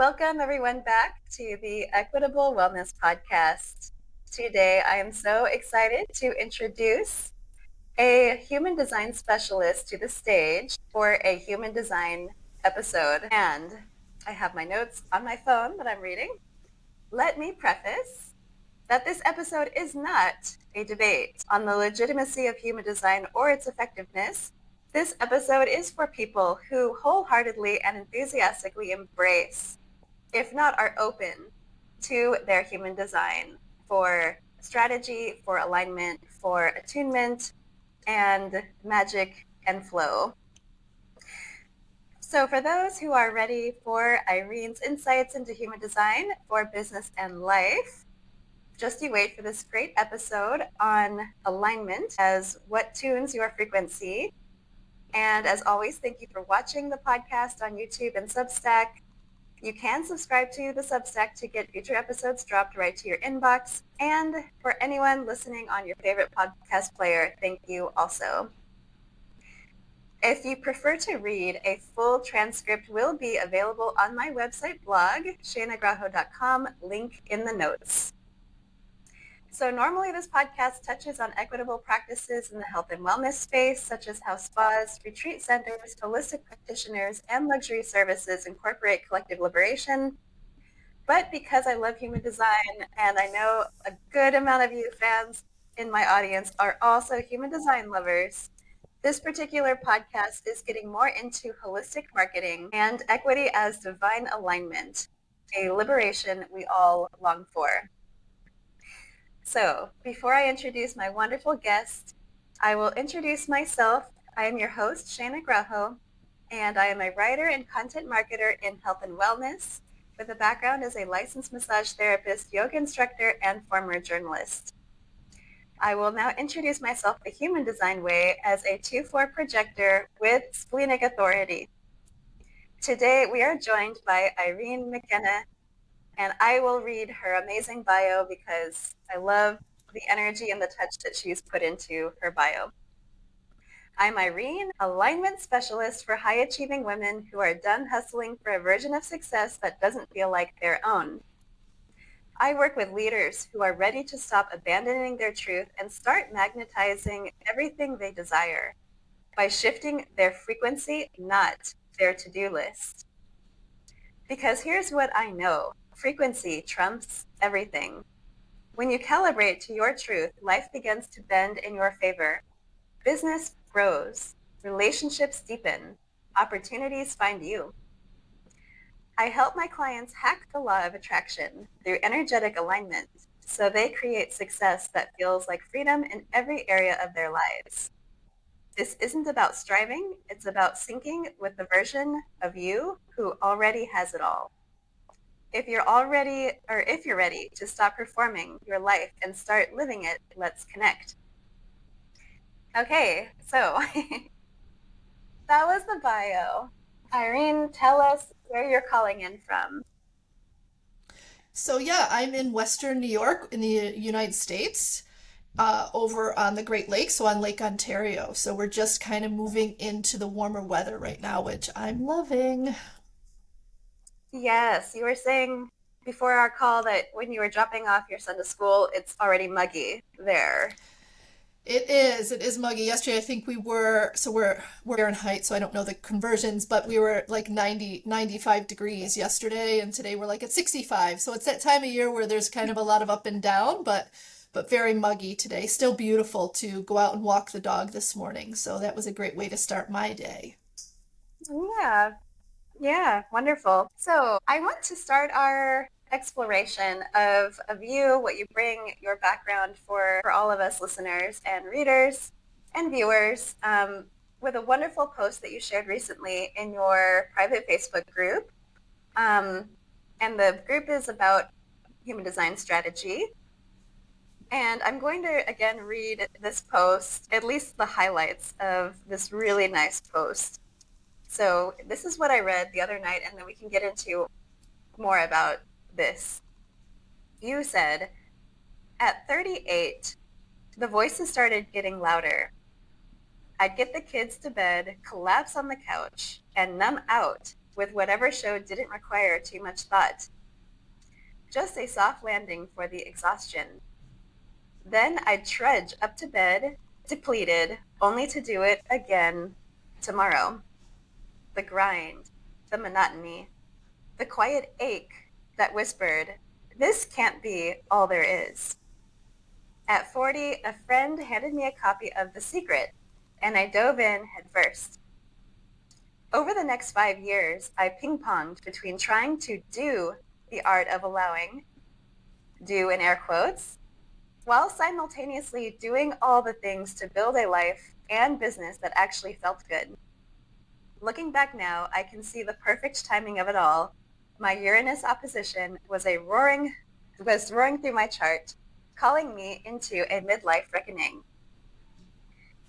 Welcome everyone back to the Equitable Wellness podcast. Today I am so excited to introduce a human design specialist to the stage for a human design episode. And I have my notes on my phone that I'm reading. Let me preface that this episode is not a debate on the legitimacy of human design or its effectiveness. This episode is for people who wholeheartedly and enthusiastically embrace, if not are open to, their human design for strategy, for alignment, for attunement, and magic and flow. So for those who are ready for Irene's insights into human design for business and life, just you wait for this great episode on alignment as what tunes your frequency. And as always, thank you for watching the podcast on YouTube and Substack. You can subscribe to the Substack to get future episodes dropped right to your inbox. And for anyone listening on your favorite podcast player, thank you also. If you prefer to read, a full transcript will be available on my website blog, shanagraho.com, link in the notes. So normally this podcast touches on equitable practices in the health and wellness space, such as how spas, retreat centers, holistic practitioners, and luxury services incorporate collective liberation. But because I love human design, and I know a good amount of you fans in my audience are also human design lovers, this particular podcast is getting more into holistic marketing and equity as divine alignment, a liberation we all long for. So before I introduce my wonderful guest, I will introduce myself. I am your host, Shana Graho, and I am a writer and content marketer in health and wellness with a background as a licensed massage therapist, yoga instructor, and former journalist. I will now introduce myself the human design way as a 2/4 projector with splenic authority. Today we are joined by Irene McKenna, and I will read her amazing bio because I love the energy and the touch that she's put into her bio. I'm Irene, alignment specialist for high-achieving women who are done hustling for a version of success that doesn't feel like their own. I work with leaders who are ready to stop abandoning their truth and start magnetizing everything they desire by shifting their frequency, not their to-do list. Because here's what I know. Frequency trumps everything. When you calibrate to your truth, life begins to bend in your favor. Business grows. Relationships deepen. Opportunities find you. I help my clients hack the law of attraction through energetic alignment so they create success that feels like freedom in every area of their lives. This isn't about striving, it's about syncing with the version of you who already has it all. If you're ready to stop performing your life and start living it, let's connect. Okay, so that was the bio. Irene, tell us where you're calling in from. So yeah, I'm in Western New York in the United States, over on the Great Lakes, so on Lake Ontario. So we're just kind of moving into the warmer weather right now, which I'm loving. Yes, you were saying before our call that when you were dropping off your son to school, it's already muggy there. It is muggy. Yesterday, I think we're Fahrenheit, so I don't know the conversions, but we were like 95 degrees yesterday, and today we're like at 65. So it's that time of year where there's kind of a lot of up and down, but very muggy today. Still beautiful to go out and walk the dog this morning. So that was a great way to start my day. Yeah, yeah, wonderful. So I want to start our exploration of you, what you bring, your background for all of us listeners and readers and viewers, with a wonderful post that you shared recently in your private Facebook group. Um, and the group is about human design strategy. And I'm going to, again, read this post, at least the highlights of this really nice post. So this is what I read the other night, and then we can get into more about this. You said, at 38, the voices started getting louder. I'd get the kids to bed, collapse on the couch, and numb out with whatever show didn't require too much thought. Just a soft landing for the exhaustion. Then I'd trudge up to bed, depleted, only to do it again tomorrow. The grind, the monotony, the quiet ache that whispered, "This can't be all there is." At 40, a friend handed me a copy of The Secret, and I dove in headfirst. Over the next 5 years, I ping-ponged between trying to do the art of allowing, do in air quotes, while simultaneously doing all the things to build a life and business that actually felt good. Looking back now, I can see the perfect timing of it all. My Uranus opposition was roaring through my chart, calling me into a midlife reckoning.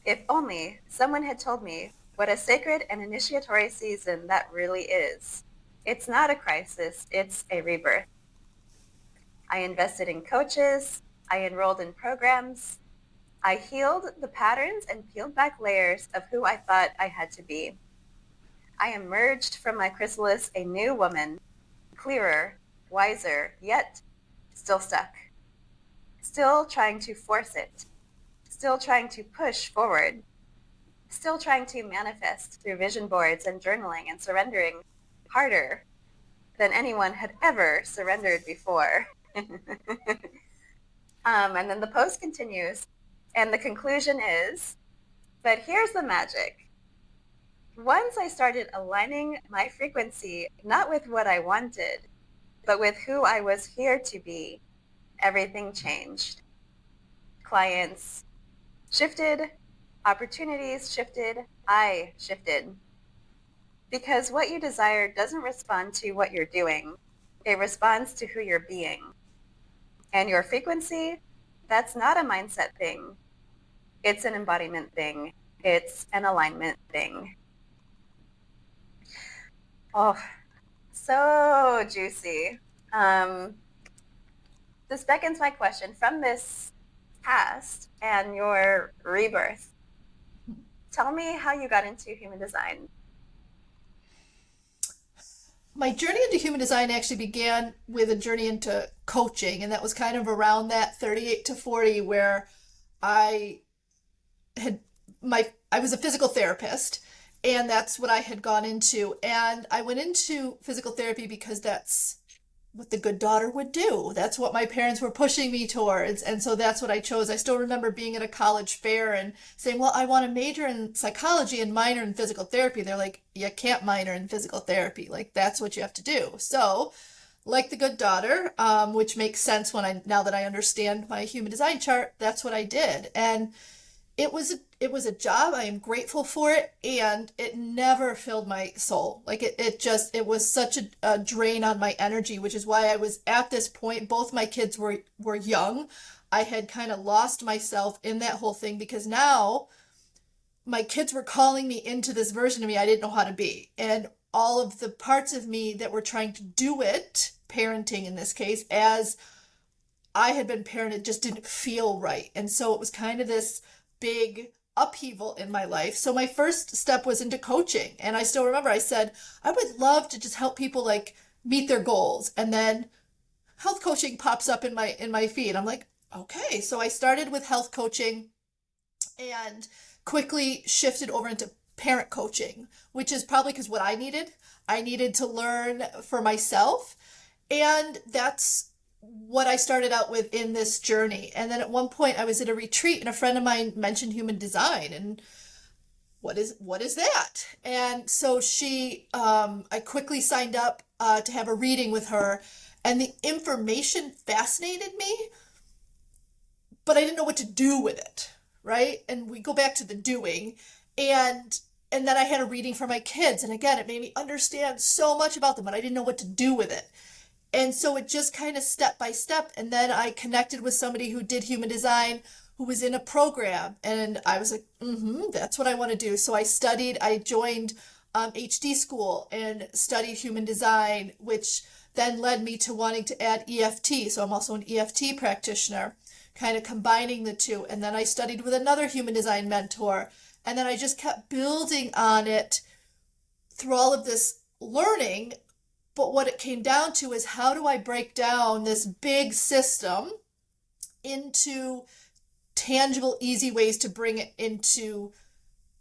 If only someone had told me what a sacred and initiatory season that really is. It's not a crisis, it's a rebirth. I invested in coaches, I enrolled in programs, I healed the patterns and peeled back layers of who I thought I had to be. I emerged from my chrysalis a new woman, clearer, wiser, yet still stuck. Still trying to force it. Still trying to push forward. Still trying to manifest through vision boards and journaling and surrendering harder than anyone had ever surrendered before. And then the post continues, and the conclusion is, but here's the magic. Once I started aligning my frequency, not with what I wanted, but with who I was here to be, everything changed. Clients shifted, opportunities shifted, I shifted. Because what you desire doesn't respond to what you're doing. It responds to who you're being. And your frequency, that's not a mindset thing. It's an embodiment thing. It's an alignment thing. Oh, so juicy. This beckons my question from this past and your rebirth. Tell me how you got into human design. My journey into human design actually began with a journey into coaching, and that was kind of around that 38 to 40 where I had I was a physical therapist, and that's what I had gone into. And I went into physical therapy because that's what the good daughter would do. That's what my parents were pushing me towards. And so that's what I chose. I still remember being at a college fair and saying, well, I want to major in psychology and minor in physical therapy. They're like, you can't minor in physical therapy. Like, that's what you have to do. So, like the good daughter, which makes sense now that I understand my human design chart, that's what I did. And it was a job. I am grateful for it, and it never filled my soul. Like it was such a drain on my energy, which is why I was at this point. Both my kids were young. I had kind of lost myself in that whole thing because now my kids were calling me into this version of me I didn't know how to be. And all of the parts of me that were trying to do it, parenting in this case, as I had been parented, just didn't feel right. And so it was kind of this big upheaval in my life. So my first step was into coaching. And I still remember I said, I would love to just help people like meet their goals. And then health coaching pops up in my feed. I'm like, okay. So I started with health coaching and quickly shifted over into parent coaching, which is probably because what I needed to learn for myself. And that's what I started out with in this journey. And then at one point I was at a retreat and a friend of mine mentioned human design, and what is that? And so I quickly signed up to have a reading with her, and the information fascinated me, but I didn't know what to do with it, right? And we go back to the doing, and then I had a reading for my kids, and again, it made me understand so much about them, but I didn't know what to do with it. And so it just kind of step by step. And then I connected with somebody who did human design, who was in a program. And I was like, that's what I want to do. So I joined HD school and studied human design, which then led me to wanting to add EFT. So I'm also an EFT practitioner, kind of combining the two. And then I studied with another human design mentor. And then I just kept building on it through all of this learning. But what it came down to is, how do I break down this big system into tangible, easy ways to bring it into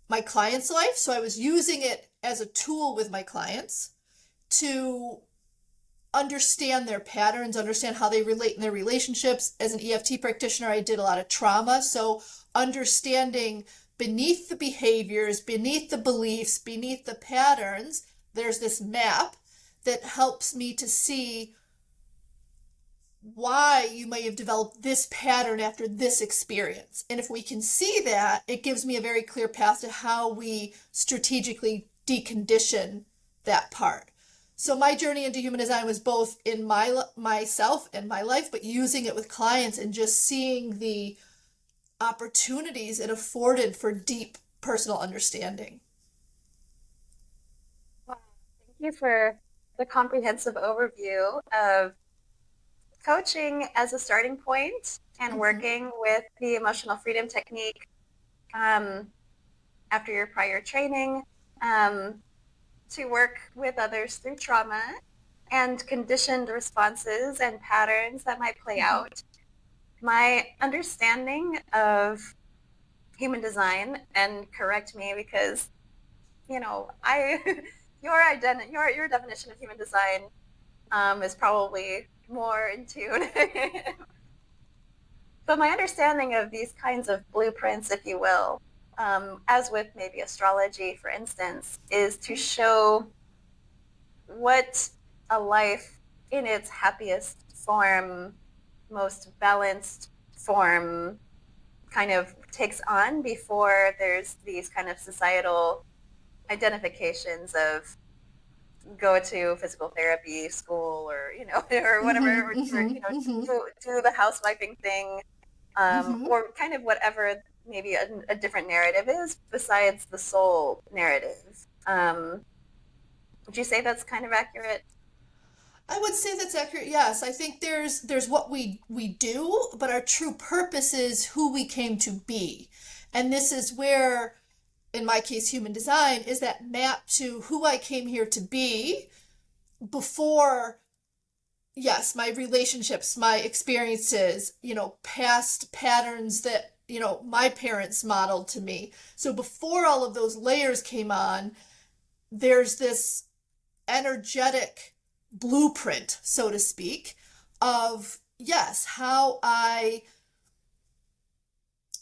my client's life? So I was using it as a tool with my clients to understand their patterns, understand how they relate in their relationships. As an EFT practitioner, I did a lot of trauma. So understanding beneath the behaviors, beneath the beliefs, beneath the patterns, there's this map that helps me to see why you may have developed this pattern after this experience. And if we can see that, it gives me a very clear path to how we strategically decondition that part. So my journey into human design was both in myself and my life, but using it with clients and just seeing the opportunities it afforded for deep personal understanding. Wow. Thank you for the comprehensive overview of coaching as a starting point and working with the emotional freedom technique after your prior training to work with others through trauma and conditioned responses and patterns that might play out. My understanding of human design, and correct me because, your definition of human design is probably more in tune. But my understanding of these kinds of blueprints, if you will, as with maybe astrology, for instance, is to show what a life in its happiest form, most balanced form, kind of takes on before there's these kind of societal identifications of go to physical therapy school or or whatever, or do the housewifing thing, or kind of whatever maybe a different narrative is besides the soul narrative. Would you say that's kind of accurate? I would say that's accurate. Yes, I think there's what we do, but our true purpose is who we came to be. And this is where, in my case, human design is that map to who I came here to be before, yes, my relationships, my experiences, past patterns that, my parents modeled to me. So before all of those layers came on, there's this energetic blueprint, so to speak, of, yes, how I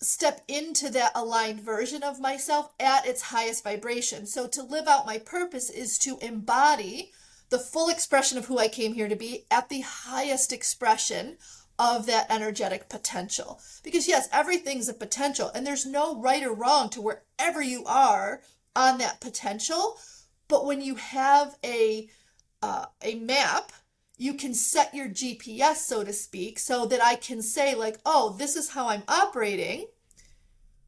step into that aligned version of myself at its highest vibration. So to live out my purpose is to embody the full expression of who I came here to be at the highest expression of that energetic potential. Because yes, everything's a potential, and there's no right or wrong to wherever you are on that potential. But when you have a map, you can set your GPS, so to speak, so that I can say, like, oh, this is how I'm operating.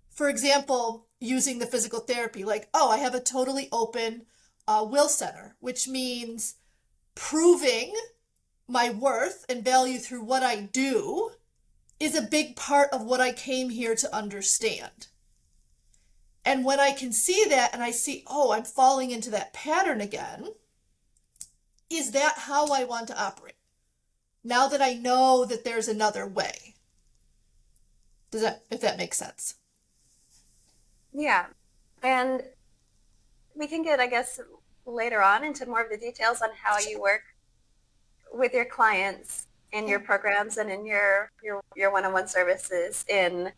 For example, using the physical therapy, like, oh, I have a totally open will center, which means proving my worth and value through what I do is a big part of what I came here to understand. And when I can see that and I see, oh, I'm falling into that pattern again, is that how I want to operate? Now that I know that there's another way. If that makes sense? Yeah. And we can get, I guess, later on into more of the details on how you work with your clients in your programs and in your one-on-one services in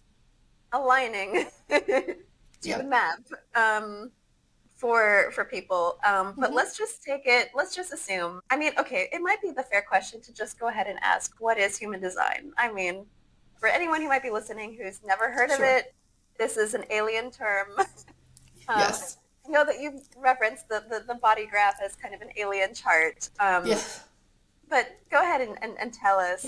aligning to the map for people. But let's just assume, I mean, okay, it might be the fair question to just go ahead and ask, what is human design? I mean, for anyone who might be listening who's never heard of it, this is an alien term. Yes. I know that you referenced the body graph as kind of an alien chart. But go ahead and tell us,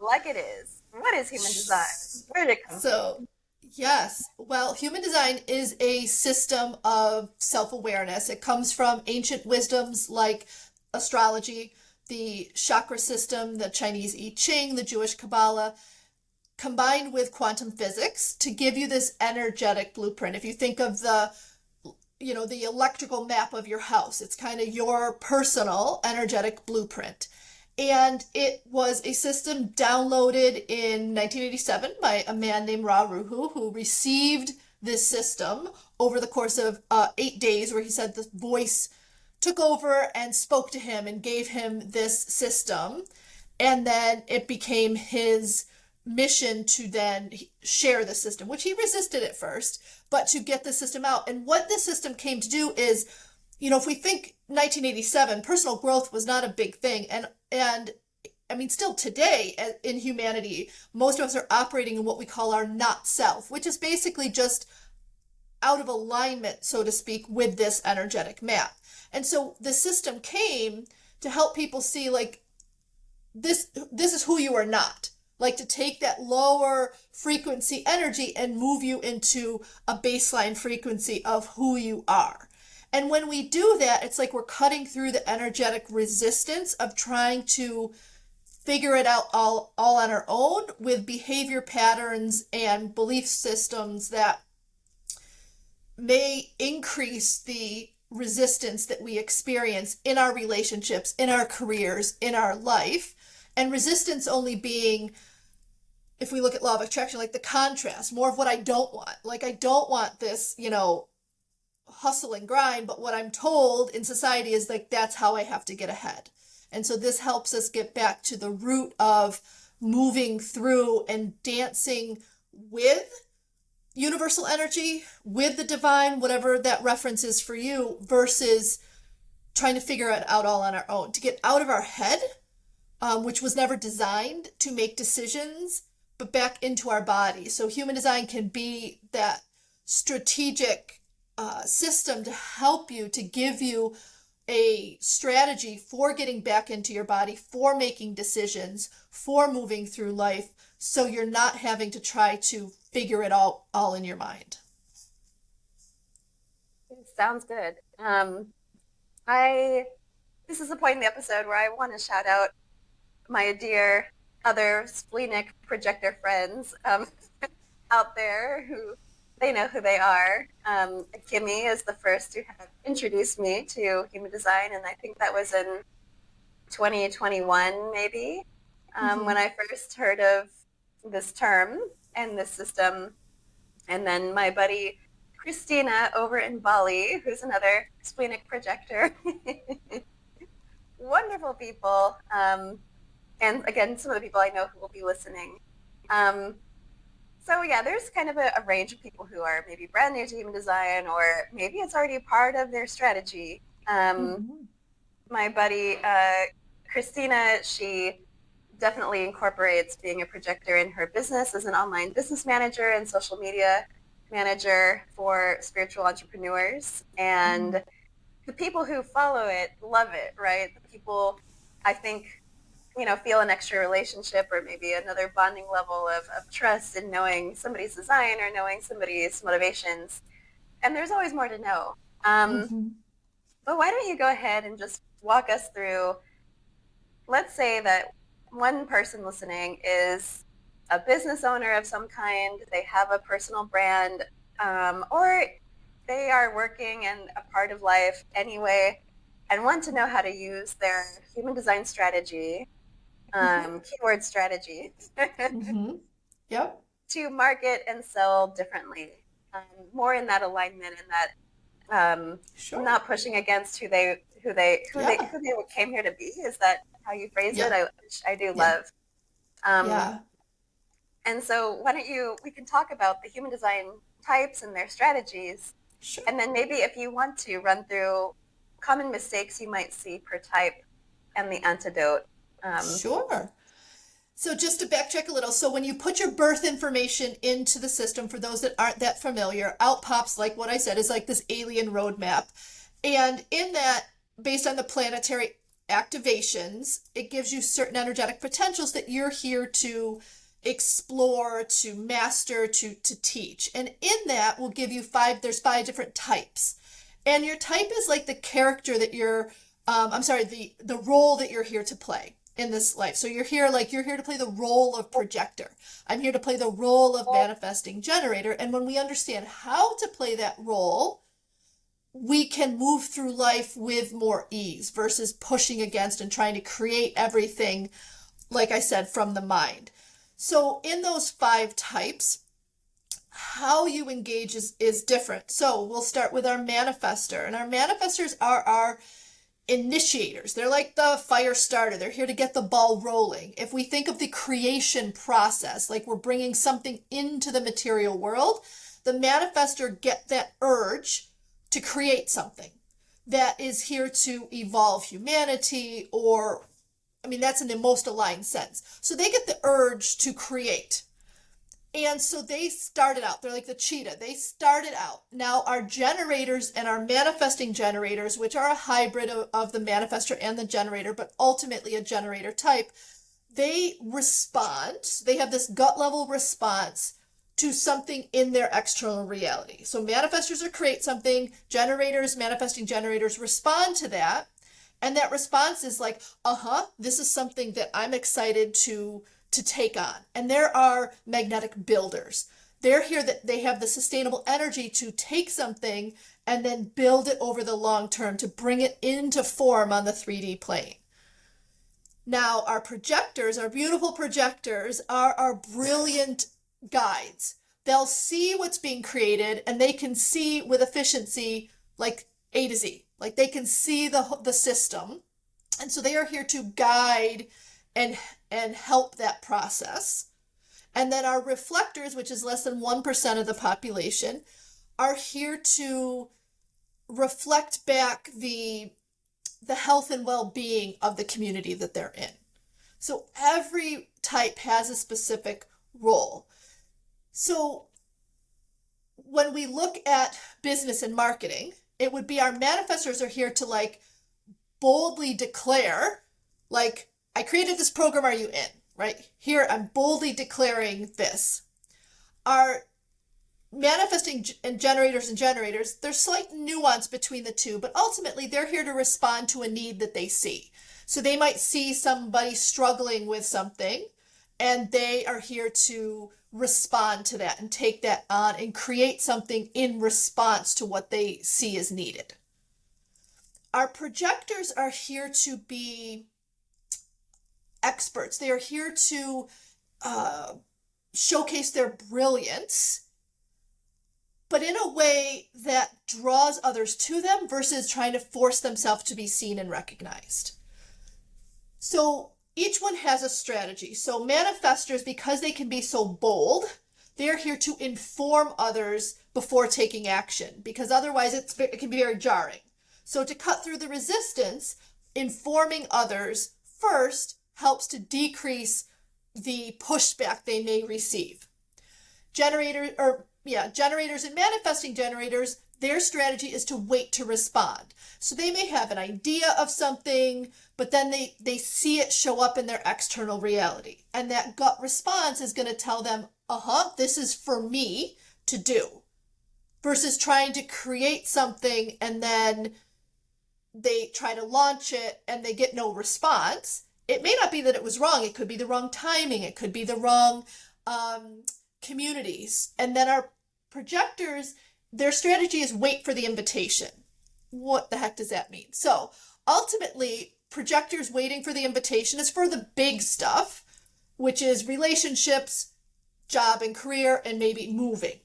like it is, what is human design? Where did it come from? Yes. Well, human design is a system of self-awareness. It comes from ancient wisdoms like astrology, the chakra system, the Chinese I Ching, the Jewish Kabbalah, combined with quantum physics to give you this energetic blueprint. If you think of the the electrical map of your house. It's kind of your personal energetic blueprint. And it was a system downloaded in 1987 by a man named Ra Ruhu, who received this system over the course of 8 days, where he said the voice took over and spoke to him and gave him this system. And then it became his mission to then share the system, which he resisted at first, but to get the system out. And what this system came to do is, if we think 1987, personal growth was not a big thing. And I mean, still today in humanity, most of us are operating in what we call our not self, which is basically just out of alignment, so to speak, with this energetic map. And so the system came to help people see, like, this is who you are not. Like, to take that lower frequency energy and move you into a baseline frequency of who you are. And when we do that, it's like we're cutting through the energetic resistance of trying to figure it out all on our own with behavior patterns and belief systems that may increase the resistance that we experience in our relationships, in our careers, in our life. And resistance only being, if we look at law of attraction, like the contrast, more of what I don't want. Like, I don't want this, hustle and grind, but what I'm told in society is like, that's how I have to get ahead. And so this helps us get back to the root of moving through and dancing with universal energy, with the divine, whatever that reference is for you, versus trying to figure it out all on our own. To get out of our head, which was never designed to make decisions, but back into our body. So human design can be that strategic system to help you, to give you a strategy for getting back into your body, for making decisions, for moving through life, so you're not having to try to figure it all in your mind. Sounds good. This is a point in the episode where I want to shout out my dear other splenic projector friends out there who they know who they are. Kimmy is the first to have introduced me to human design, and I think that was in 2021 maybe, when I first heard of this term and this system. And then my buddy Christina over in Bali, who's another splenic projector. Wonderful people. And again, some of the people I know who will be listening. So yeah, there's kind of a range of people who are maybe brand new to human design, or maybe it's already a part of their strategy. My buddy Christina, she definitely incorporates being a projector in her business as an online business manager and social media manager for spiritual entrepreneurs. And the people who follow it love it, right? The people, I think, feel an extra relationship, or maybe another bonding level of trust in knowing somebody's design or knowing somebody's motivations. And there's always more to know. But why don't you go ahead and just walk us through, let's say that one person listening is a business owner of some kind, they have a personal brand, or they are working and a part of life anyway, and want to know how to use their human design strategy, keyword strategy, Yep. to market and sell differently, more in that alignment and that Sure. not pushing against who they came here to be. Is that how you phrase it? I do love. And so why don't we can talk about the human design types and their strategies. Sure. And then maybe if you want to run through common mistakes you might see per type and the antidote. Sure. So just to backtrack a little, so when you put your birth information into the system, for those that aren't that familiar, out pops, like what I said, is like this alien roadmap. And in that, based on the planetary activations, it gives you certain energetic potentials that you're here to explore, to master, to teach. And in that will give you there's 5 different types. And your type is like the character that you're, the role that you're here to play in this life. So you're here to play the role of projector. I'm here to play the role of manifesting generator. And when we understand how to play that role, we can move through life with more ease versus pushing against and trying to create everything, like I said, from the mind. So in those 5 types, how you engage is different. So we'll start with our manifester, and our manifestors are our initiators. They're like the fire starter. They're here to get the ball rolling. If we think of the creation process, like we're bringing something into the material world, the manifestor get that urge to create something that is here to evolve humanity, or, I mean, that's in the most aligned sense. So they get the urge to create. And so they started out, they're like the cheetah. They started out. Now our generators and our manifesting generators, which are a hybrid of the manifestor and the generator, but ultimately a generator type, they respond. They have this gut level response to something in their external reality. So manifestors are create something, generators, manifesting generators respond to that. And that response is like, this is something that I'm excited to take on. And there are magnetic builders. They're here that they have the sustainable energy to take something and then build it over the long term to bring it into form on the 3D plane. Now, our projectors, our beautiful projectors, are our brilliant guides. They'll see what's being created, and they can see with efficiency, like A to Z. Like they can see the system. And so they are here to guide and help that process. And then our reflectors, which is less than 1% of the population, are here to reflect back the health and well-being of the community that they're in. So every type has a specific role. So when we look at business and marketing, it would be our manifestors are here to like boldly declare, like, I created this program, are you in? Right? Here, I'm boldly declaring this. Our manifesting and generators, there's slight nuance between the two, but ultimately they're here to respond to a need that they see. So they might see somebody struggling with something, and they are here to respond to that and take that on and create something in response to what they see as needed. Our projectors are here to be experts. They are here to showcase their brilliance, but in a way that draws others to them versus trying to force themselves to be seen and recognized. So each one has a strategy. So manifestors, because they can be so bold, they're here to inform others before taking action, because otherwise it can be very jarring. So to cut through the resistance, informing others first helps to decrease the pushback they may receive. Generators and manifesting generators, their strategy is to wait to respond. So they may have an idea of something, but then they see it show up in their external reality. And that gut response is going to tell them, this is for me to do. Versus trying to create something and then they try to launch it and they get no response. It may not be that it was wrong. It could be the wrong timing. It could be the wrong communities. And then our projectors, their strategy is wait for the invitation. What the heck does that mean? So ultimately, projectors waiting for the invitation is for the big stuff, which is relationships, job and career, and maybe moving.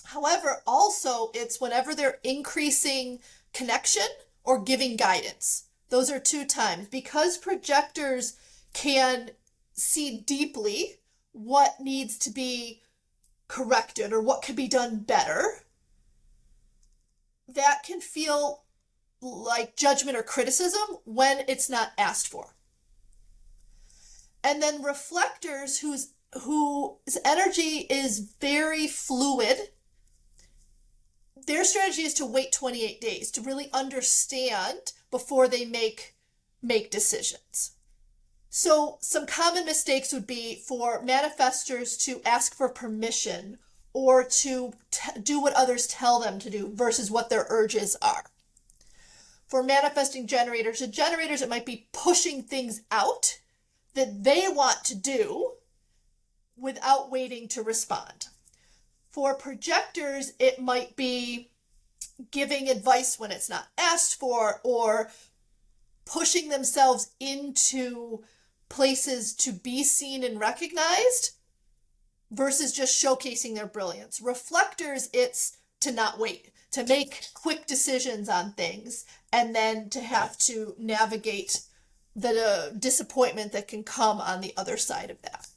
However, also it's whenever they're increasing connection or giving guidance. Those are 2 times. Because projectors can see deeply what needs to be corrected or what could be done better, that can feel like judgment or criticism when it's not asked for. And then reflectors whose energy is very fluid, their strategy is to wait 28 days to really understand before they make decisions. So some common mistakes would be for manifestors to ask for permission or to do what others tell them to do versus what their urges are. For manifesting generators, it might be pushing things out that they want to do without waiting to respond. For projectors, it might be giving advice when it's not asked for, or pushing themselves into places to be seen and recognized versus just showcasing their brilliance. Reflectors, it's to not wait, to make quick decisions on things, and then to have to navigate the disappointment that can come on the other side of that.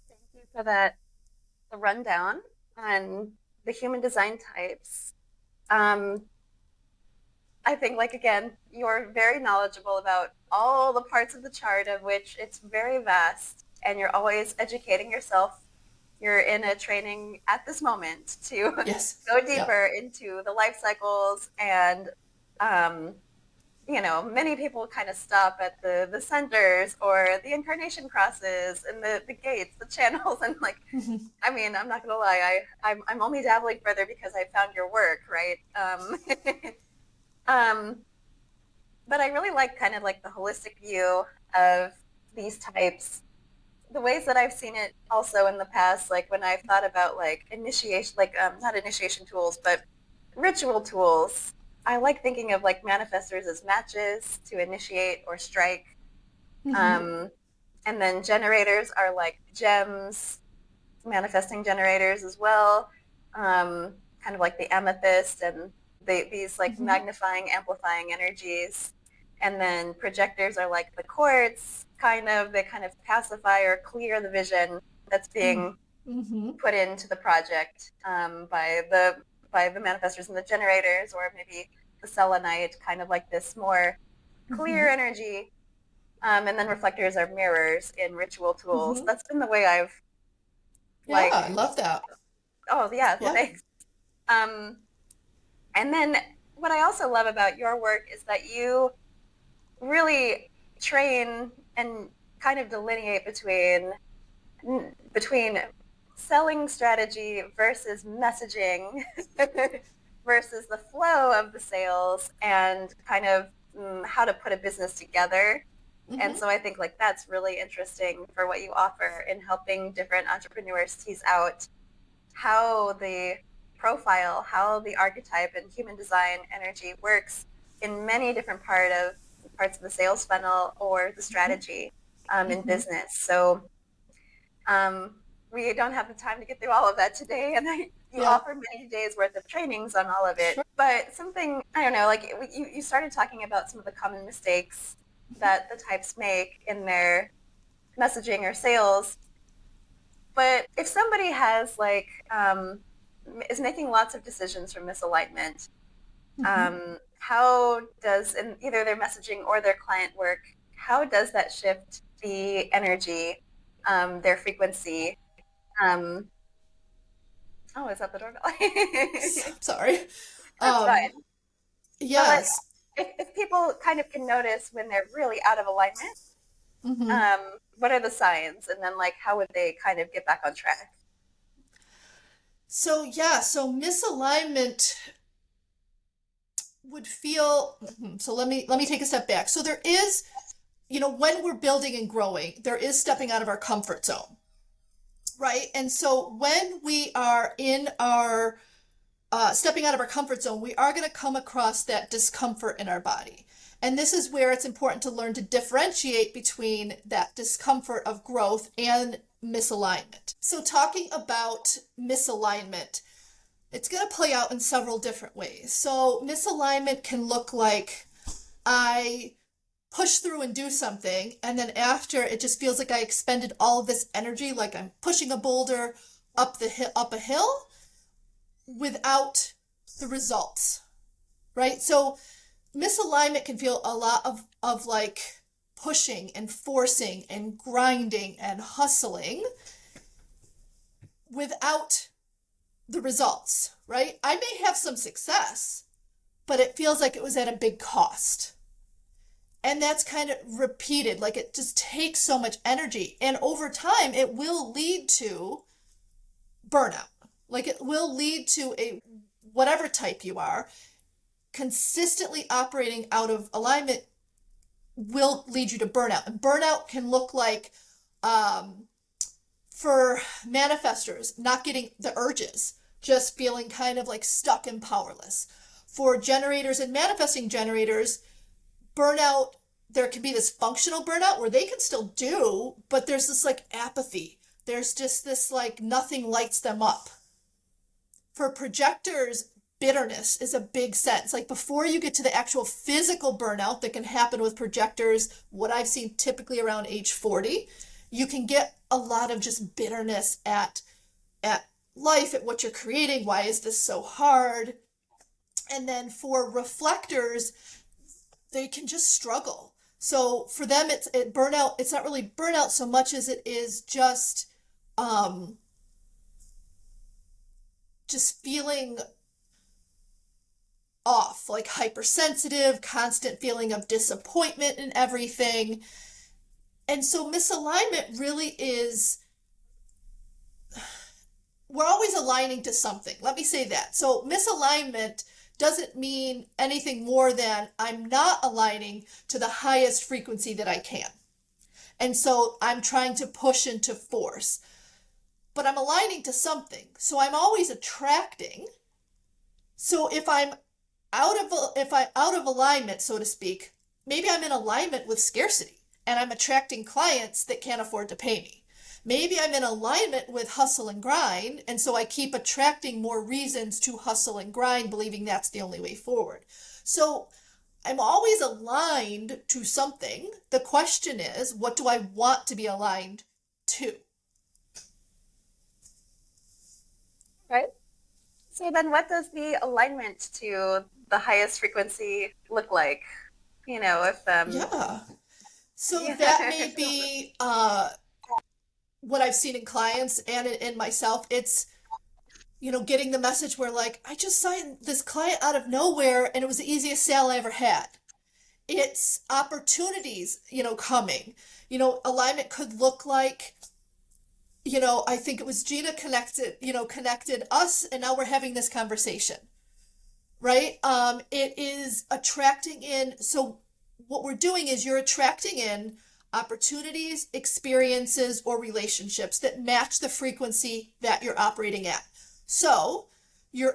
Thank you for that rundown on the human design types. Um, I think, like, again, you're very knowledgeable about all the parts of the chart, of which it's very vast, and you're always educating yourself. You're in a training at this moment to Yes. go Yep. deeper into the life cycles. And, many people kind of stop at the centers or the incarnation crosses and the gates, the channels. And, like, I mean, I'm not going to lie, I'm only dabbling further because I found your work, right? Um, but I really like kind of like the holistic view of these types. The ways that I've seen it also in the past, like when I've thought about like initiation, like not initiation tools, but ritual tools. I like thinking of like manifestors as matches to initiate or strike. Mm-hmm. Um, and then generators are like gems, manifesting generators as well. Kind of like the amethyst and these like Mm-hmm. magnifying, amplifying energies. And then projectors are like the quartz, they kind of pacify or clear the vision that's being Mm-hmm. put into the project by the manifestors and the generators, or maybe the selenite, kind of like this more clear Mm-hmm. energy. And then reflectors are mirrors in ritual tools. Mm-hmm. That's been the way I've Yeah, like, I love that. oh yeah, well Yeah. thanks. Um, and then what I also love about your work is that you really train and kind of delineate between selling strategy versus messaging versus the flow of the sales, and kind of how to put a business together. And Mm-hmm. so I think like that's really interesting for what you offer in helping different entrepreneurs tease out how the profile, how the archetype and human design energy works in many different parts of the sales funnel or the strategy in Mm-hmm. business. So um, we don't have the time to get through all of that today, and you Yeah. offer many days worth of trainings on all of it. Sure. But something, I don't know, like you started talking about some of the common mistakes that the types make in their messaging or sales. But if somebody has like is making lots of decisions from misalignment, Mm-hmm. how does in either their messaging or their client work, how does that shift the energy, their frequency? Um, oh, is that the doorbell? Sorry. That's Um, fine. But like, yes. if people kind of can notice when they're really out of alignment, Mm-hmm. what are the signs? And then like, how would they kind of get back on track? So yeah, so misalignment would feel so let me take a step back. So there is, when we're building and growing, there is stepping out of our comfort zone, right? And so when we are in our stepping out of our comfort zone, we are going to come across that discomfort in our body. And this is where it's important to learn to differentiate between that discomfort of growth and misalignment. So talking about misalignment, it's going to play out in several different ways. So misalignment can look like I push through and do something, and then after it just feels like I expended all of this energy, like I'm pushing a boulder up a hill without the results, right? So misalignment can feel a lot of like pushing and forcing and grinding and hustling without the results, right? I may have some success, but it feels like it was at a big cost. And that's kind of repeated, like it just takes so much energy. And over time, it will lead to burnout. Like it will lead to a whatever type you are, consistently operating out of alignment will lead you to burnout. And burnout can look like, for manifestors, not getting the urges, just feeling kind of like stuck and powerless. For generators and manifesting generators, burnout, there can be this functional burnout where they can still do, but there's this like apathy. There's just this like nothing lights them up. For projectors, bitterness is a big sense. Like before you get to the actual physical burnout that can happen with projectors, what I've seen typically around age 40, you can get a lot of just bitterness at life, at what you're creating. Why is this so hard? And then for reflectors, they can just struggle. So for them, it's burnout. It's not really burnout so much as it is um, just feeling off, like hypersensitive, constant feeling of disappointment in everything. And so misalignment really is, we're always aligning to something. Let me say that. So misalignment doesn't mean anything more than I'm not aligning to the highest frequency that I can. And so I'm trying to push into force, but I'm aligning to something. So I'm always attracting. So if I'm out of alignment, so to speak, maybe I'm in alignment with scarcity and I'm attracting clients that can't afford to pay me. Maybe I'm in alignment with hustle and grind, and so I keep attracting more reasons to hustle and grind, believing that's the only way forward. So I'm always aligned to something. The question is, what do I want to be aligned to? Right. So then what does the alignment to the highest frequency look like? If Yeah. So yeah. that may be what I've seen in clients and in myself. It's, getting the message where like, I just signed this client out of nowhere and it was the easiest sale I ever had. It's opportunities, coming. Alignment could look like, I think it was Gina connected us and now we're having this conversation, right? It is attracting in. So what we're doing is you're attracting in opportunities, experiences, or relationships that match the frequency that you're operating at. So you're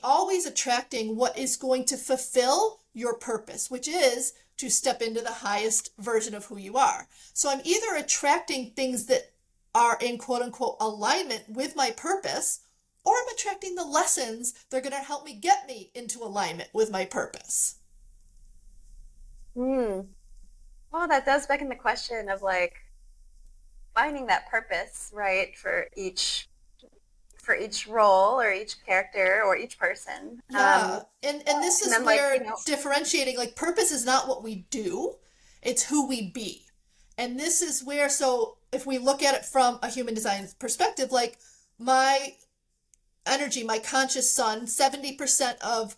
always attracting what is going to fulfill your purpose, which is to step into the highest version of who you are. So I'm either attracting things that are in quote unquote alignment with my purpose, or I'm attracting the lessons that are going to help me get me into alignment with my purpose. Mm. Well, that does beg in the question of like finding that purpose, right, for each role or each character or each person. Yeah. And this And is then like, where differentiating, like purpose is not what we do, it's who we be. And this is where, so if we look at it from a human design perspective, like my energy, my conscious sun, 70% of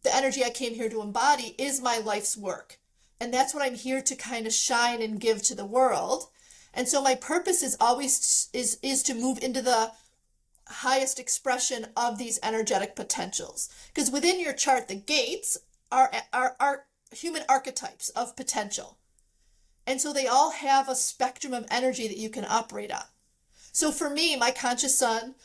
the energy I came here to embody is my life's work. And that's what I'm here to kind of shine and give to the world. And so my purpose is always is to move into the highest expression of these energetic potentials. Because within your chart, the gates are human archetypes of potential. And so they all have a spectrum of energy that you can operate on. So for me, my conscious sun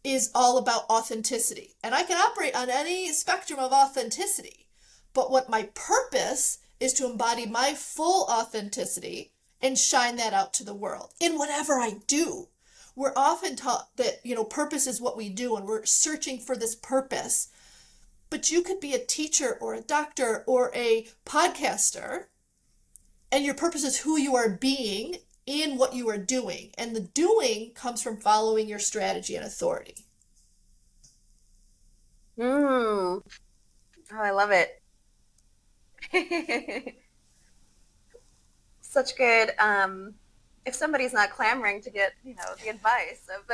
is all about authenticity. And I can operate on any spectrum of authenticity. But what my purpose is to embody my full authenticity and shine that out to the world in whatever I do. We're often taught that, purpose is what we do and we're searching for this purpose. But you could be a teacher or a doctor or a podcaster, and your purpose is who you are being in what you are doing. And the doing comes from following your strategy and authority. oh, I love it. Such good. If somebody's not clamoring to get, the advice of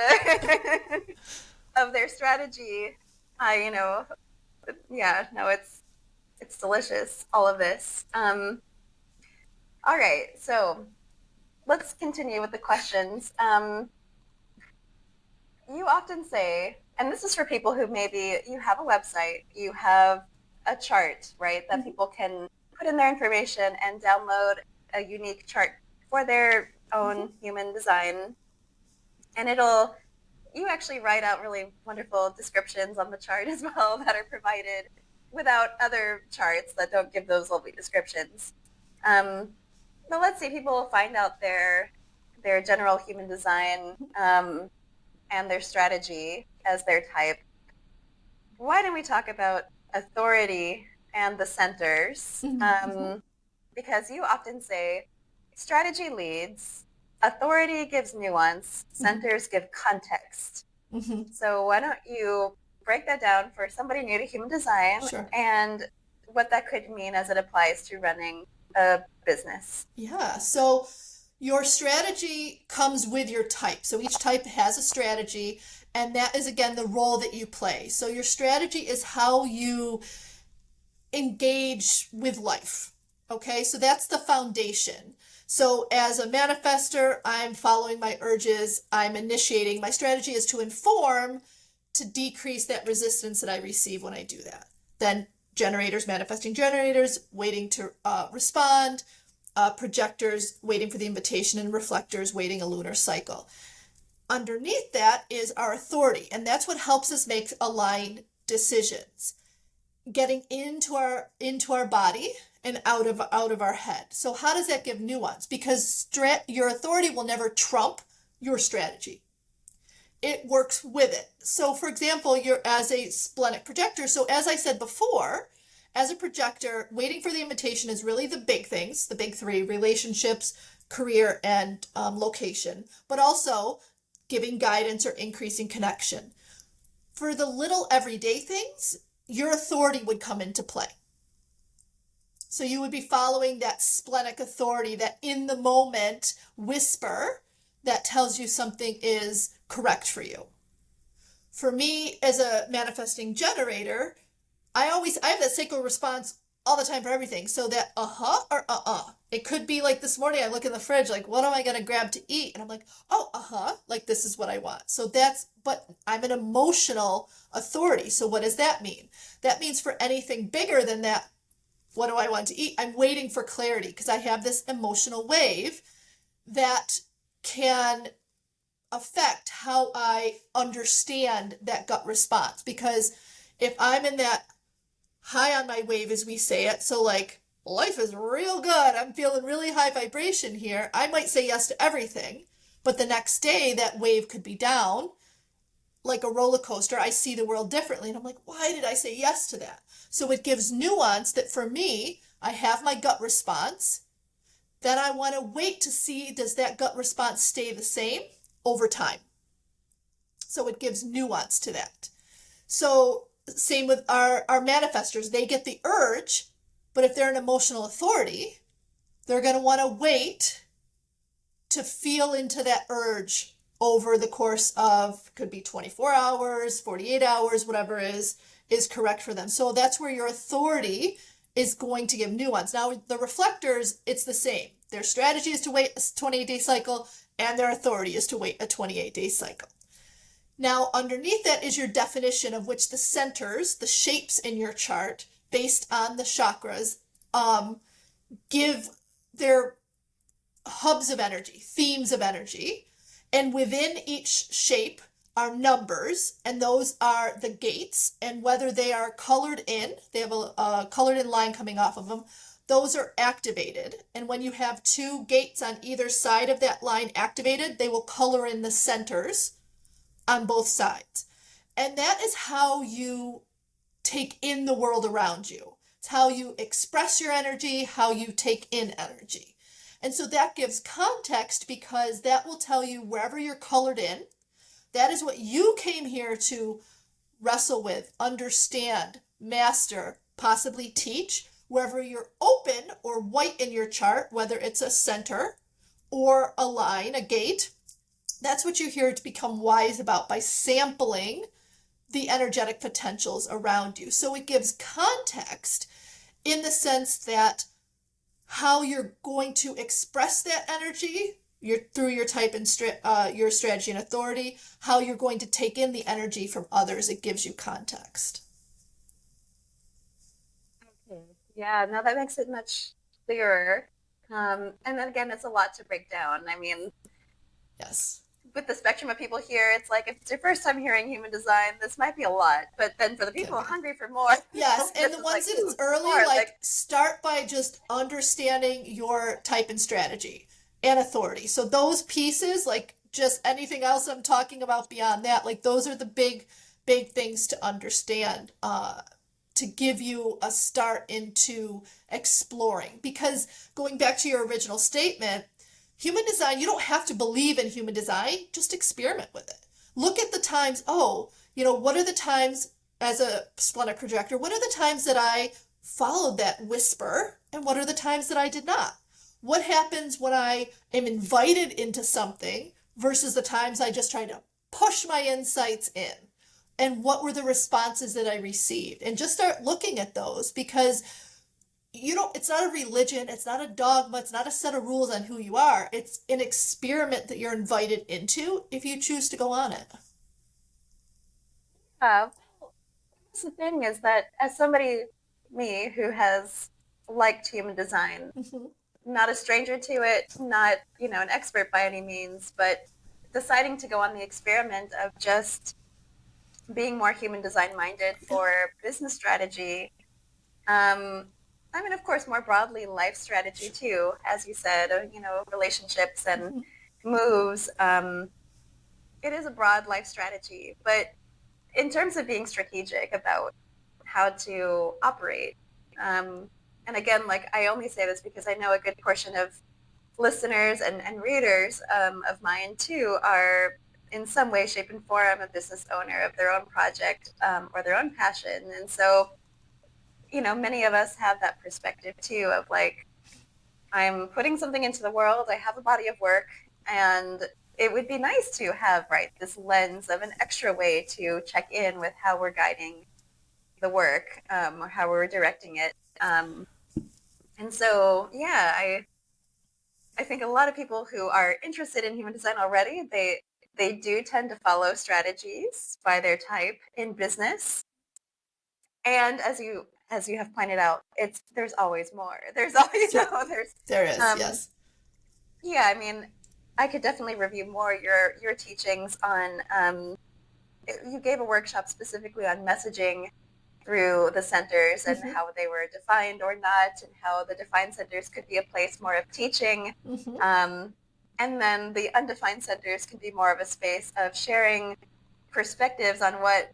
of their strategy, yeah, no, it's delicious. All of this. All right, so let's continue with the questions. You often say, and this is for people who maybe you have a website, you have a chart, right, that people can put in their information and download a unique chart for their own human design. And it'll, you actually write out really wonderful descriptions on the chart as well that are provided without other charts that don't give those lovely descriptions. Um, but let's see, people will find out their general human design and their strategy as their type. Why don't we talk about authority and the centers? Mhm. Because you often say strategy leads, authority gives nuance, Mhm. centers give context. Mhm. So why don't you break that down for somebody new to human design Sure. and what that could mean as it applies to running a business? Yeah. So your strategy comes with your type. So each type has a strategy, and that is again the role that you play. So your strategy is how you engage with life. Okay, so that's the foundation. So as a manifester, I'm following my urges, I'm initiating. My strategy is to inform, to decrease that resistance that I receive when I do that. Then generators, manifesting generators, waiting to respond, projectors, waiting for the invitation, and reflectors, waiting a lunar cycle. Underneath that is our authority, and that's what helps us make aligned decisions, getting into our body and out of our head. So how does that give nuance? Because your authority will never trump your strategy. It works with it. So for example, you're as a splenic projector. So as I said before, as a projector, waiting for the invitation is really the big things, the big three: relationships, career, and location, but also giving guidance or increasing connection. For the little everyday things, your authority would come into play. So you would be following that splenic authority, that in the moment whisper that tells you something is correct for you. For me, as a manifesting generator, I have that sacral response all the time for everything. So that uh-huh or uh-uh. It could be like this morning I look in the fridge like, what am I going to grab to eat? And I'm like, oh, uh-huh, like this is what I want. So but I'm an emotional authority. So what does that mean? That means for anything bigger than that, what do I want to eat? I'm waiting for clarity because I have this emotional wave that can affect how I understand that gut response. Because if I'm in that high on my wave, as we say it, so like life is real good, I'm feeling really high vibration here, I might say yes to everything. But the next day, that wave could be down like a roller coaster. I see the world differently. And I'm like, why did I say yes to that? So it gives nuance that for me, I have my gut response. Then I want to wait to see, does that gut response stay the same over time? So it gives nuance to that. So same with our manifestors. They get the urge, but if they're an emotional authority, they're going to want to wait to feel into that urge over the course of, could be 24 hours, 48 hours, whatever is correct for them. So that's where your authority is going to give nuance. Now, the reflectors, it's the same. Their strategy is to wait a 28-day cycle, and their authority is to wait a 28-day cycle. Now, underneath that is your definition of which the centers, the shapes in your chart, based on the chakras, give their hubs of energy, themes of energy. And within each shape are numbers, and those are the gates. And whether they are colored in, they have a colored in line coming off of them, those are activated. And when you have two gates on either side of that line activated, they will color in the centers on both sides. And that is how you take in the world around you. It's how you express your energy, how you take in energy. And so that gives context because that will tell you wherever you're colored in, that is what you came here to wrestle with, understand, master, possibly teach. Wherever you're open or white in your chart, whether it's a center or a line, a gate, that's what you're here to become wise about by sampling the energetic potentials around you. So it gives context in the sense that how you're going to express that energy through your type and your strategy and authority, how you're going to take in the energy from others. It gives you context. Okay. Yeah, no, that makes it much clearer. And then again, it's a lot to break down. I mean, Yes. with the spectrum of people here, it's like if it's your first time hearing human design, this might be a lot. But then for the people hungry for more, yes, and this the is ones like, that ooh, it's early, more. like Like, start by just understanding your type and strategy and authority. So those pieces, like just anything else I'm talking about beyond that, like those are the big things to understand. To give you a start into exploring. Because going back to your original statement, human design, you don't have to believe in human design, just experiment with it. Look at the times, what are the times as a splenic projector, what are the times that I followed that whisper, and what are the times that I did not? What happens when I am invited into something versus the times I just try to push my insights in? And what were the responses that I received? And just start looking at those, because it's not a religion, it's not a dogma, it's not a set of rules on who you are. It's an experiment that you're invited into if you choose to go on it. uh, that's the thing is that as somebody, me, who has liked human design, Mm-hmm. not a stranger to it, not, an expert by any means, but deciding to go on the experiment of just being more human design minded Yeah. for business strategy. I mean, of course, more broadly, life strategy too, as you said, relationships and Mm-hmm. moves. It is a broad life strategy, but in terms of being strategic about how to operate, um, and again, like I only say this because I know a good portion of listeners and readers of mine too are in some way, shape, and form a business owner of their own project or their own passion. And so, many of us have that perspective too of like, I'm putting something into the world, I have a body of work, and it would be nice to have, right, this lens of an extra way to check in with how we're guiding the work or how we're directing it. And so, yeah, I think a lot of people who are interested in human design already, they do tend to follow strategies by their type in business. And as you have pointed out, there's always more. There's always Sure. there's There is, um yes. yeah, I mean, I could definitely review more your teachings on you gave a workshop specifically on messaging through the centers and Mm-hmm. how they were defined or not, and how the defined centers could be a place more of teaching. Mm-hmm. Um, and then the undefined centers can be more of a space of sharing perspectives on what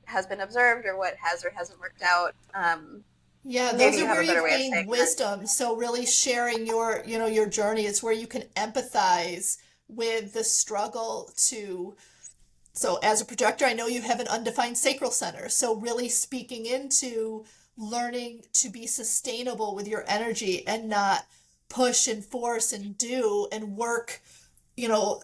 has been observed or what has or hasn't worked out. Yeah, those Maybe are you have where a better you've way of gained saying that. wisdom. So really sharing your journey is where you can empathize with the struggle to. So as a projector, I know you have an undefined sacral center. So really speaking into learning to be sustainable with your energy and not push and force and do and work, you know,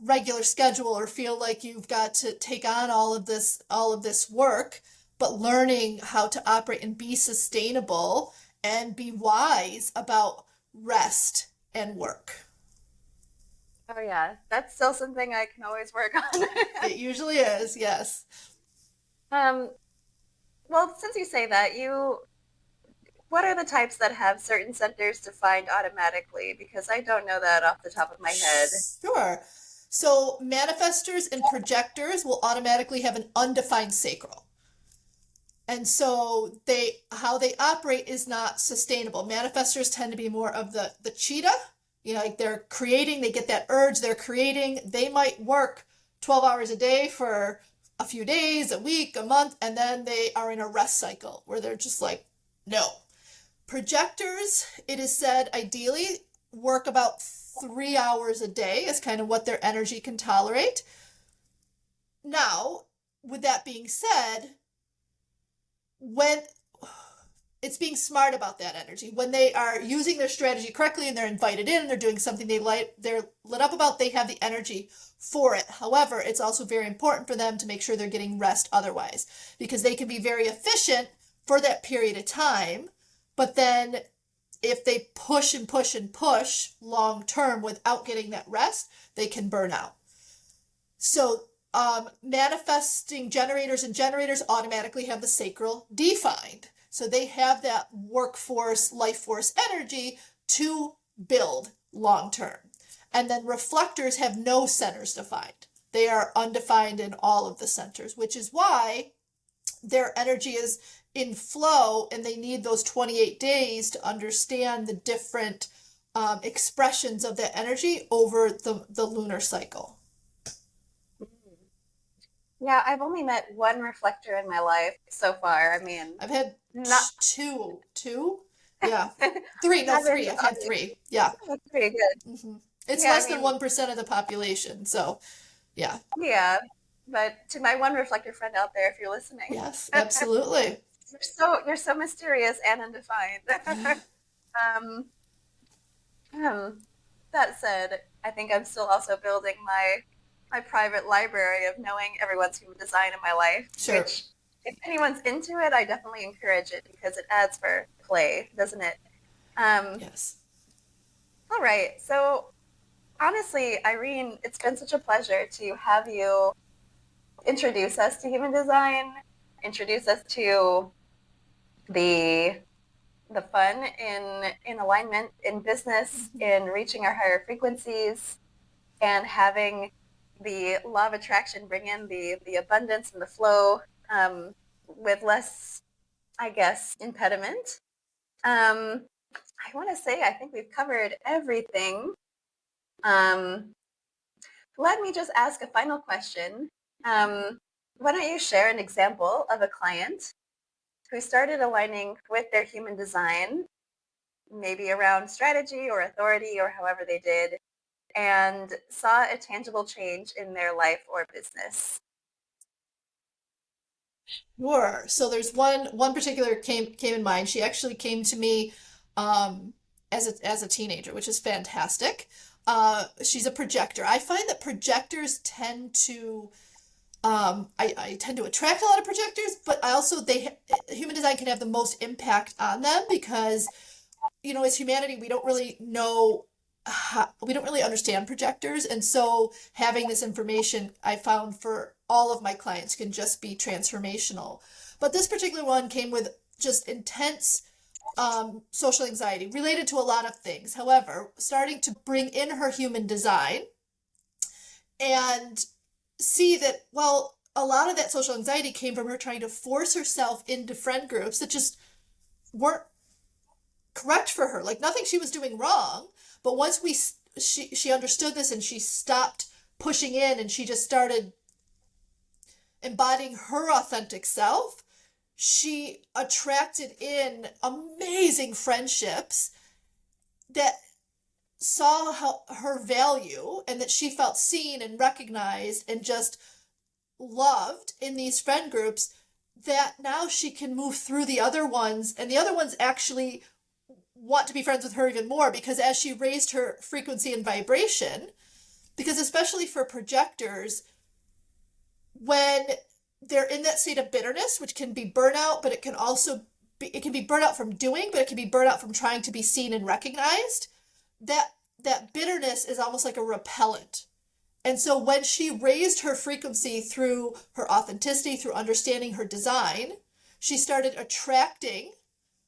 regular schedule, or feel like you've got to take on all of this work, but learning how to operate and be sustainable and be wise about rest and work. Oh yeah, that's still something I can always work on. It usually is, yes. um, well, since you say that, what are the types that have certain centers defined automatically? Because I don't know that off the top of my head. Sure. So manifestors and projectors will automatically have an undefined sacral. And so how they operate is not sustainable. Manifestors tend to be more of the cheetah, like they're creating, they get that urge, they're creating, they might work 12 hours a day for a few days, a week, a month, and then they are in a rest cycle where they're just like, no. Projectors, it is said, ideally work about 3 hours a day is kind of what their energy can tolerate. Now, with that being said, when it's being smart about that energy, when they are using their strategy correctly and they're invited in, they're doing something they're lit up about, they have the energy for it. However, it's also very important for them to make sure they're getting rest otherwise, because they can be very efficient for that period of time, but then if they push and push and push long term without getting that rest, they can burn out. So manifesting generators and generators automatically have the sacral defined. So they have that workforce, life force energy to build long term. And then reflectors have no centers defined. They are undefined in all of the centers, which is why their energy is in flow and they need those 28 days to understand the different expressions of that energy over the lunar cycle. Yeah, I've only met one reflector in my life so far. I mean, I've had not two, yeah, three. No, haven't three. I've had three. Yeah, that's pretty good. it's Yeah, I less than mean, 1% of the population. So, yeah, yeah. But to my one reflector friend out there, if you're listening, yes, absolutely. you're so mysterious and undefined. um, um, that said, I think I'm still also building my private library of knowing everyone's human design in my life, Sure. which if anyone's into it, I definitely encourage it because it adds for play, doesn't it? Um, Yes. all right. So honestly, Irene, it's been such a pleasure to have you introduce us to human design, introduce us to the the fun in alignment in business, in reaching our higher frequencies, and having the law of attraction bring in the abundance and the flow with less, I guess, impediment. Um, I want to say I think we've covered everything. Um, Let me just ask a final question. Um, why don't you share an example of a client who started aligning with their human design, maybe around strategy or authority or however they did, and saw a tangible change in their life or business? Sure. So there's one particular came in mind. She actually came to me as a teenager, which is fantastic. She's a projector. I find that projectors tend to I tend to attract a lot of projectors, but I also human design can have the most impact on them because as humanity, we don't really know we don't really understand projectors. And so having this information, I found for all of my clients can just be transformational. But this particular one came with just intense social anxiety related to a lot of things. However, starting to bring in her human design and see that, well, a lot of that social anxiety came from her trying to force herself into friend groups that just weren't correct for her. Like nothing she was doing wrong, but once she understood this and she stopped pushing in and she just started embodying her authentic self, she attracted in amazing friendships that saw her value and that she felt seen and recognized and just loved in these friend groups, that now she can move through the other ones, and the other ones actually want to be friends with her even more because as she raised her frequency and vibration, because especially for projectors, when they're in that state of bitterness, which can be burnout, but it can be burnout from doing, but it can be burnout from trying to be seen and recognized. That bitterness is almost like a repellent. And so when she raised her frequency through her authenticity, through understanding her design, she started attracting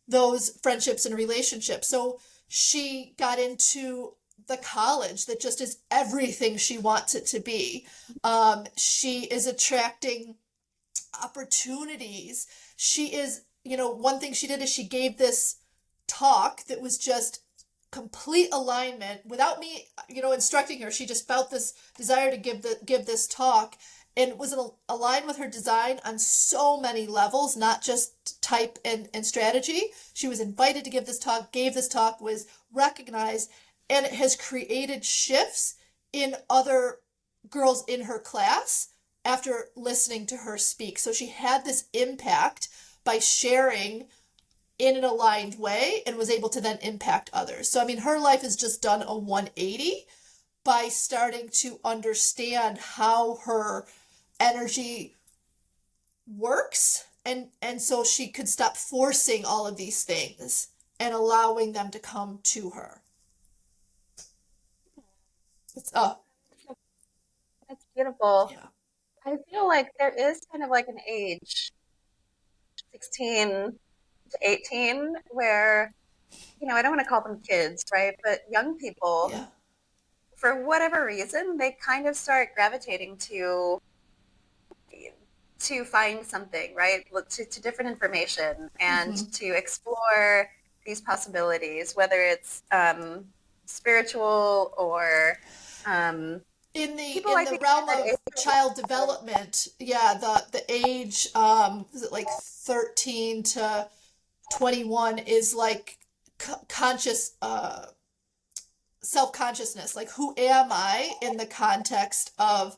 those friendships and relationships. So she got into the college that just is everything she wants it to be. She is attracting opportunities. She is, one thing she did is she gave this talk that was just complete alignment without me, instructing her. She just felt this desire to give this talk, and it was aligned with her design on so many levels, not just type and strategy. She was invited to give this talk, gave this talk, was recognized, and it has created shifts in other girls in her class after listening to her speak. So she had this impact by sharing in an aligned way and was able to then impact others. So, I mean, her life has just done a 180 by starting to understand how her energy works, and so she could stop forcing all of these things and allowing them to come to her. It's That's beautiful. yeah, I feel like there is kind of like an age, 16 to 18, where, I don't want to call them kids, right? But young people yeah, for whatever reason, they kind of start gravitating to find something, right? To different information and Hmm. to explore these possibilities, whether it's spiritual or people, In I the think, realm at that of age. child development, yeah, the age is it like 13 to 21 is like conscious self-consciousness, like who am I in the context of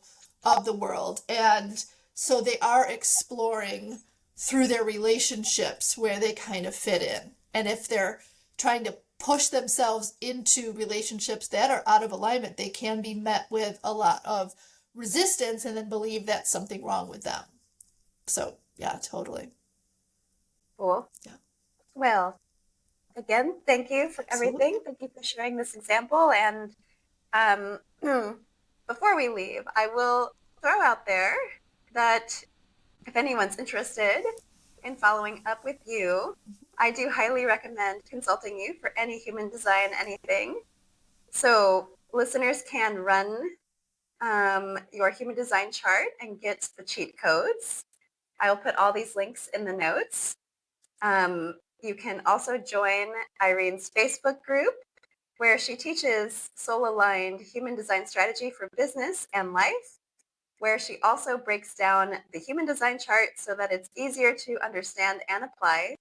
the world. And so they are exploring through their relationships where they kind of fit in. And if they're trying to push themselves into relationships that are out of alignment, they can be met with a lot of resistance and then believe that's something wrong with them. So yeah, totally. Cool. Yeah, Well, again, thank you for absolutely. everything. Thank you for sharing this example. And um, before we leave, I will throw out there that if anyone's interested in following up with you, I do highly recommend consulting you for any human design anything. So listeners can run your human design chart and get the cheat codes. I will put all these links in the notes. You can also join Irene's Facebook group, where she teaches soul-aligned human design strategy for business and life, where she also breaks down the human design chart so that it's easier to understand and apply.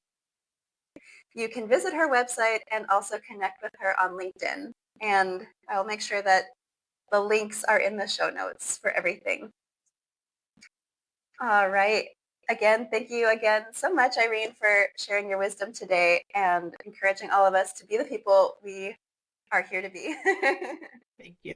You can visit her website and also connect with her on LinkedIn. And I'll make sure that the links are in the show notes for everything. All right. Again, thank you again so much, Irene, for sharing your wisdom today and encouraging all of us to be the people we are here to be. Thank you.